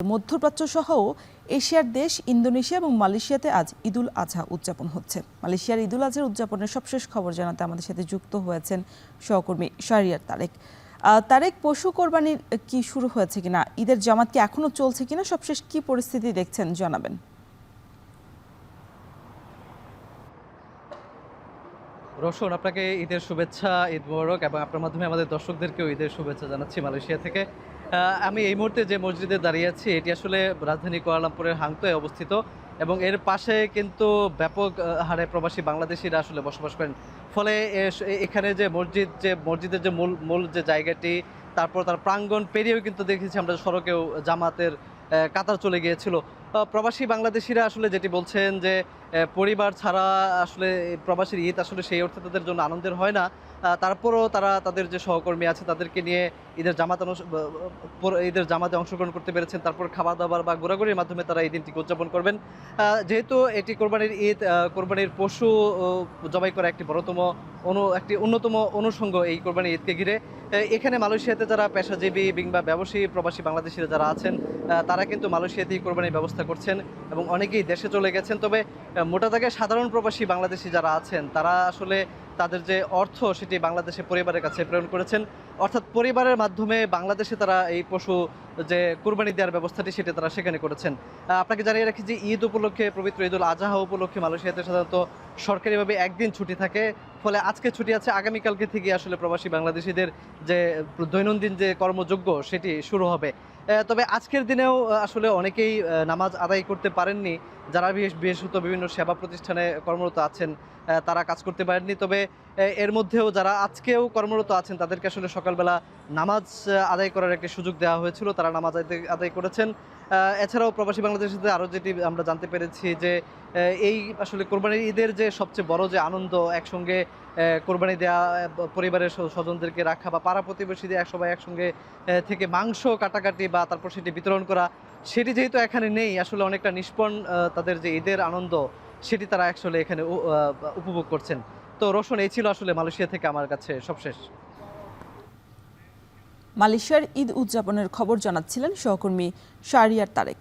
মধ্যপ্রাচ্য সহ এশিয়ার দেশ ইন্দোনেশিয়া এবং মালয়েশিয়াতে আজ ঈদুল আজহা উদযাপন হচ্ছে। মালয়েশিয়ার ঈদুল আজহার উদযাপনের সবশেষ খবর জানাতে আমাদের সাথে যুক্ত হয়েছেন সহকর্মী শাহরিয়ার তারেক। তারেক, পশু কোরবানির কি শুরু হয়েছে কিনা, ঈদের জামাত কি এখনো চলছে কিনা, সবশেষ কি পরিস্থিতি দেখছেন জানাবেন। রোশন, আপনাকে ঈদের শুভেচ্ছা, ঈদ মোবারক, এবং আপনার মাধ্যমে আমাদের দর্শকদেরকেও ঈদের শুভেচ্ছা জানাচ্ছি মালয়েশিয়া থেকে। আমি এই মুহূর্তে যে মসজিদে দাঁড়িয়ে আছি এটি আসলে রাজধানী কুয়ালালামপুরের হাংতোয় অবস্থিত, এবং এর পাশে কিন্তু ব্যাপক হারে প্রবাসী বাংলাদেশিরা আসলে বসবাস করেন। ফলে এখানে যে মসজিদের যে মূল যে জায়গাটি, তারপর তার প্রাঙ্গণ পেরিয়েও কিন্তু দেখেছি আমরা সড়কেও জামাতের কাতার চলে গিয়েছিল। প্রবাসী বাংলাদেশিরা আসলে যেটি বলছেন যে পরিবার ছাড়া আসলে প্রবাসীর ঈদ আসলে সেই অর্থে তাদের জন্য আনন্দের হয় না। তারপরও তারা তাদের যে সহকর্মী আছে তাদেরকে নিয়ে ঈদের জামাতে অংশগ্রহণ করতে পেরেছেন। তারপর খাওয়া দাওয়ার বা ঘোরাঘুরির মাধ্যমে তারা এই দিনটিকে উদযাপন করবেন। যেহেতু এটি কোরবানির ঈদ, কোরবানির পশু জবাই করা একটি অন্যতম অনুষঙ্গ এই কোরবানির ঈদকে ঘিরে। এখানে মালয়েশিয়াতে যারা পেশাজীবী কিংবা ব্যবসায়ী প্রবাসী বাংলাদেশিরা যারা আছেন তারা কিন্তু মালয়েশিয়াতেই কোরবানির ব্যবস্থা করছেন এবং অনেকেই দেশে চলে গেছেন। তবে মোটা দাগে সাধারণ প্রবাসী বাংলাদেশি যারা আছেন তারা আসলে তাদের যে অর্থ সেটি বাংলাদেশে পরিবারের কাছে প্রেরণ করেছেন, অর্থাৎ পরিবারের মাধ্যমে বাংলাদেশে তারা এই পশু যে কুরবানি দেওয়ার ব্যবস্থাটি সেটি তারা সেখানে করেছেন। আপনাকে জানিয়ে রাখি যে ঈদ উপলক্ষে, পবিত্র ঈদুল আজহা উপলক্ষে মালয়েশিয়াতে সাধারণত সরকারিভাবে একদিন ছুটি থাকে। ফলে আজকে ছুটি আছে, আগামীকালকে থেকে আসলে প্রবাসী বাংলাদেশিদের যে দৈনন্দিন যে কর্মযোগ্য সেটি শুরু হবে। তবে আজকের দিনেও আসলে অনেকেই নামাজ আদায় করতে পারেননি। যারা বিশেষত বিভিন্ন সেবা প্রতিষ্ঠানে কর্মরত আছেন তারা কাজ করতে পারেননি। তবে এর মধ্যেও যারা আজকেও কর্মরত আছেন তাদেরকে আসলে সকালবেলা নামাজ আদায় করার একটি সুযোগ দেওয়া হয়েছিল, তারা নামাজ আদায় করেছেন। এছাড়াও প্রবাসী বাংলাদেশিদের আরও যেটি আমরা জানতে পেরেছি যে এই আসলে কোরবানির ঈদের যে সবচেয়ে বড় যে আনন্দ, একসঙ্গে কোরবানি দেওয়া, পরিবারের স্বজনদেরকে রাখা বা পাড়া প্রতিবেশীদের সবাই একসঙ্গে থেকে মাংস কাটাকাটি বা তারপর সেটি বিতরণ করা, সেটি যেহেতু এখানে নেই, আসলে অনেকটা নিষ্পণ তাদের যে ঈদের আনন্দ সেটি তারা আসলে এখানে উপভোগ করছেন। তো রোশন, এই ছিল আসলে মালয়েশিয়া থেকে আমার কাছে সবশেষ। মালয়েশিয়ার ঈদ উদযাপনের খবর জানাচ্ছিলেন সহকর্মী শাহরিয়ার তারেক।